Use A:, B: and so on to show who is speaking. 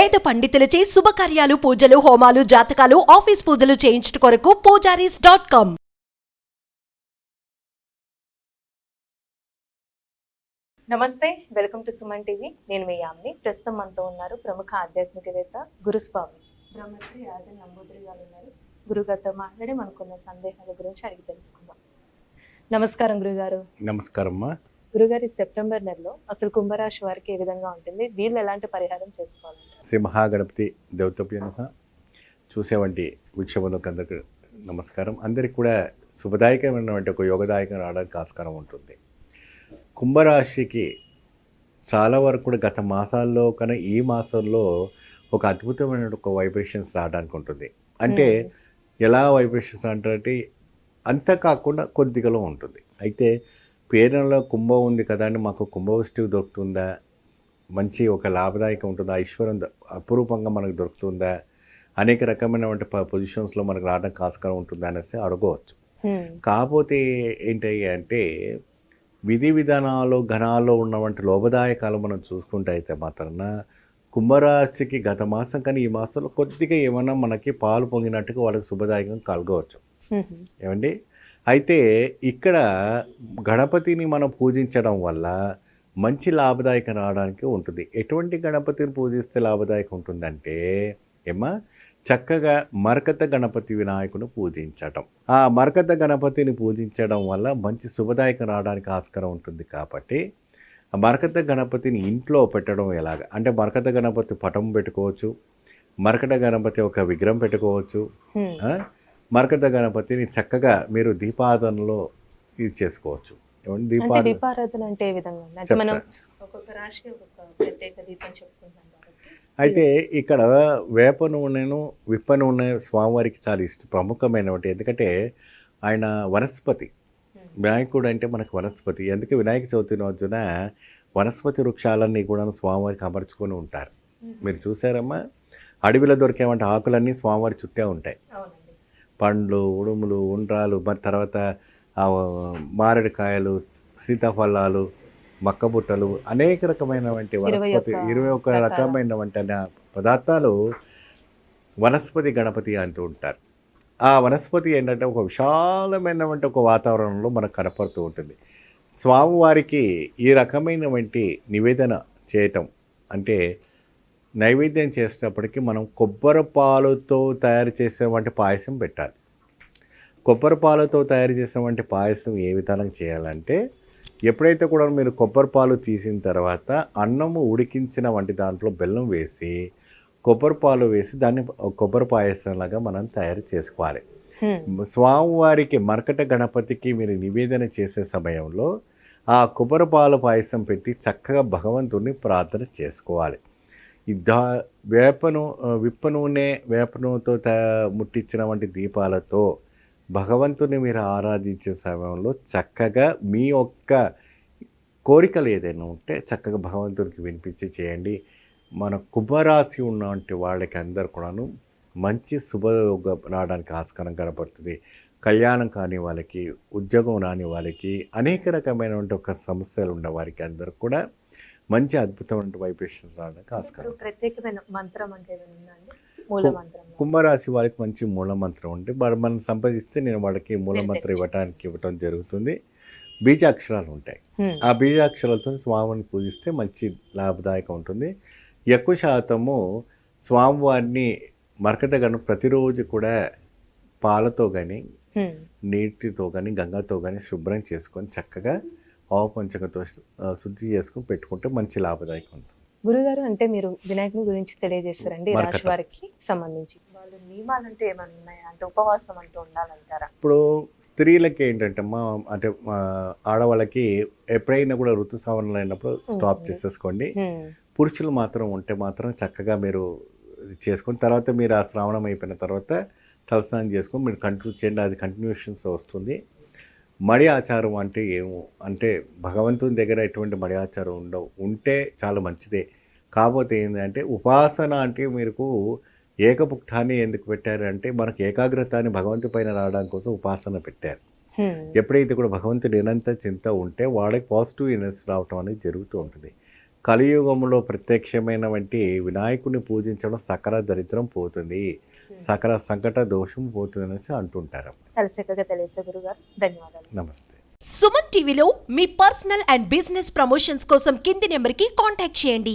A: వేద పండితులచే శుభకార్యాలు పూజలు హోమాలు జాతకాలు ఆఫీస్ పూజలు చేయించుట కొరకు పూజారీస్.com.
B: నమస్తే, వెల్కమ్ టు సుమన్ టీవీ. నేను మీ యామ్ని. ప్రస్తుతం మనతో ఉన్నారు ప్రముఖ ఆధ్యాత్మికవేత్త గురుస్వామి బ్రహ్మశ్రీ రాజన్ నంబూద్రి గారు ఉన్నారు. గురుగారితో మాట్లాడి మనకున్న సందేహాల గురించి అడిగి తెలుసుకుందాం. నమస్కారం గురుగారు.
C: నమస్కారం అమ్మా.
B: గురుగారు, ఈ సెప్టెంబర్ నెలలో అసలు కుంభరాశి వారికి ఏ విధంగా ఉంటుంది, వీళ్ళు ఎలాంటి పరిహారం చేసుకోవాలంటే?
C: శ్రీ మహాగణపతి దేవతభ్య నమః. చూసేవంటి వీక్షకులకు అందరికీ నమస్కారం. అందరికి కూడా శుభదాయకమైనటువంటి ఒక యోగదాయకం రావడానికి ఆస్కారం ఉంటుంది. కుంభరాశికి చాలా వరకు కూడా గత మాసాల్లో కన్నా ఈ మాసంలో ఒక అద్భుతమైన ఒక వైబ్రేషన్స్ రావడానికి ఉంటుంది. అంటే ఎలా వైబ్రేషన్స్ అంటే అంతా కాకుండా కొద్దిగలో ఉంటుంది. అయితే పేరులో కుంభం ఉంది కదా అని మాకు కుంభవృష్టి దొరుకుతుందా, మంచి ఒక లాభదాయకం ఉంటుందా, ఐశ్వర్యం అపురూపంగా మనకు దొరుకుతుందా, అనేక రకమైనటువంటి పొజిషన్స్లో మనకు రావడానికి ఆస్కారం ఉంటుందా అనేసి అడగవచ్చు. కాకపోతే ఏంటి అంటే విధి విధానాలు ఘనాల్లో ఉన్నటువంటి లోభదాయకాలు మనం చూసుకుంటే అయితే మాత్రాన కుంభరాశికి గత మాసం కానీ ఈ మాసంలో కొద్దిగా ఏమన్నా మనకి పాలు పొంగినట్టుగా వాళ్ళకి శుభదాయకం కలగవచ్చు. ఏమండి, అయితే ఇక్కడ గణపతిని మనం పూజించడం వల్ల మంచి లాభదాయకం రావడానికి ఉంటుంది. ఎటువంటి గణపతిని పూజిస్తే లాభదాయకం ఉంటుందంటే చక్కగా మరకత గణపతి వినాయకుని పూజించటం. ఆ మరకత గణపతిని పూజించడం వల్ల మంచి శుభదాయకం రావడానికి ఆస్కారం ఉంటుంది. కాబట్టి ఆ మరకత గణపతిని ఇంట్లో పెట్టడం ఎలాగ అంటే మరకత గణపతి పటం పెట్టుకోవచ్చు, మరకత గణపతి ఒక విగ్రహం పెట్టుకోవచ్చు. మరకత గణపతిని చక్కగా మీరు దీపారాధనలో ఇది చేసుకోవచ్చు.
B: దీపారాధన అంటే ఏ విధంగా అంటే మనం ఒక్కొక్క రాశికి ఒక్కొక్క ప్రత్యేక దీపం చెప్పుకుంటాం కాబట్టి.
C: అయితే ఇక్కడ వేప నూనెను విప్ప నూనె స్వామివారికి చాలా ప్రముఖమైనటువంటి, ఎందుకంటే ఆయన వనస్పతి. వినాయకుడు అంటే మనకు వనస్పతి. ఎందుకంటే వినాయక చవితి రోజున వనస్పతి వృక్షాలన్నీ కూడా స్వామివారికి అమర్చుకొని ఉంటారు. మీరు చూసారమ్మా, అడవిలో దొరికేవంటి ఆకులన్నీ స్వామివారి చుట్టే ఉంటాయి. పండ్లు, ఉడుములు, ఉండ్రాలు, మరి తర్వాత మారేడుకాయలు, సీతాఫలాలు, మక్కబుట్టలు, అనేక రకమైనటువంటి వనస్పతి 21 రకమైనటువంటి పదార్థాలు వనస్పతి గణపతి అంటూ ఉంటారు. ఆ వనస్పతి ఏంటంటే ఒక విశాలమైనటువంటి ఒక వాతావరణంలో మనకు కనపడుతూ ఉంటుంది. స్వామివారికి ఈ రకమైనటువంటి నివేదన చేయటం అంటే నైవేద్యం చేసేటప్పటికి మనం కొబ్బరి పాలుతో తయారు చేసేటువంటి పాయసం పెట్టాలి. కొబ్బరి పాలతో తయారు చేసేటువంటి పాయసం ఏ విధానం చేయాలంటే, ఎప్పుడైతే కూడా మీరు కొబ్బరి పాలు తీసిన తర్వాత అన్నము ఉడికించిన వంటి దాంట్లో బెల్లం వేసి కొబ్బరి పాలు వేసి దాన్ని కొబ్బరి పాయసంలాగా మనం తయారు చేసుకోవాలి. స్వామివారికి మరకట గణపతికి మీరు నివేదన చేసే సమయంలో ఆ కొబ్బరి పాలు పాయసం పెట్టి చక్కగా భగవంతుడిని ప్రార్థన చేసుకోవాలి. ఈ విప్ప నూనె వేప నూనెతో ముట్టించిన వంటి దీపాలతో భగవంతుని మీరు ఆరాధించే సమయంలో చక్కగా మీ యొక్క కోరికలు ఏదైనా ఉంటే చక్కగా భగవంతుడికి వినిపించి చేయండి. మన కుంభరాశి ఉన్నటువంటి వాళ్ళకి అందరు కూడాను మంచి శుభయోగం రావడానికి ఆస్కారం కనపడుతుంది. కళ్యాణం కాని వాళ్ళకి, ఉద్యోగం రాని వాళ్ళకి, అనేక రకమైనటువంటి ఒక సమస్యలు ఉన్న వారికి అందరూ కూడా మంచి అద్భుతమైన వైబ్రేషన్స్ రావడానికి ఆస్కారం.
B: ప్రత్యేకమైన మంత్రం అంటే మూల మంత్రం
C: కుంభరాశి వారికి మంచి మూల మంత్రం ఉంటే మనం సంపాదిస్తే నేను వాళ్ళకి మూల మంత్రం ఇవ్వటం జరుగుతుంది. బీజాక్షరాలు ఉంటాయి. ఆ బీజాక్షరాలతో స్వామిని పూజిస్తే మంచి లాభదాయకం ఉంటుంది. ఎక్కువ శాతము స్వామివారిని మరకత గను ప్రతిరోజు కూడా పాలతో కానీ నీటితో కానీ గంగతో కానీ శుభ్రం చేసుకొని చక్కగా ఆవుపంచకతో శుద్ధి చేసుకుని పెట్టుకుంటే మంచి లాభదాయకం ఉంటుంది.
B: గురుగారు, అంటే మీరు వినాయకుని గురించి తెలియజేస్తారండి రాశి వారికి సంబంధించి వాళ్ళు నియమాలు అంటే ఏమైనా ఉన్నాయా? అంటే ఉపవాసం అంటూ ఉండాలంటారా?
C: ఇప్పుడు స్త్రీలకి ఏంటంటే అంటే ఆడవాళ్ళకి ఎప్పుడైనా కూడా ఋతుస్రావణలు అయినప్పుడు స్టాప్ చేసేసుకోండి. పురుషులు మాత్రం ఉంటే మాత్రం చక్కగా మీరు చేసుకుని తర్వాత మీరు ఆ శ్రావణం అయిపోయిన తర్వాత తలస్నానం చేసుకొని మీరు కంటిన్యూ చేయండి. అది కంటిన్యూషన్స్ వస్తుంది. మడి ఆచారం అంటే ఏమో అంటే భగవంతుని దగ్గర ఎటువంటి మడి ఆచారం ఉంటే చాలా మంచిదే. కాకపోతే ఏంటంటే ఉపాసన అంటే మీకు ఏకపుక్తాన్ని ఎందుకు పెట్టారు అంటే మనకు ఏకాగ్రతని భగవంతు పైన రావడానికి కోసం ఉపాసన పెట్టారు. ఎప్పుడైతే కూడా భగవంతుడు నిరంతర చింత ఉంటే వాళ్ళకి పాజిటివ్ ఎనర్జీ రావటం అనేది జరుగుతూ ఉంటుంది. కలియుగంలో ప్రత్యక్షమైన వంటి వినాయకుడిని పూజించడం సకల దరిద్రం పోతుంది, సకల సంకట దోషం పోతుంది అనేసి అంటుంటారు.
B: చాలా చక్కగా తెలియజేశారు గురుగారు, ధన్యవాదాలు.
C: నమస్తే.
A: సుమన్ టీవీలో మీ పర్సనల్ అండ్ బిజినెస్ ప్రమోషన్స్ కోసం కింది నెంబర్కి కాంటాక్ట్ చేయండి.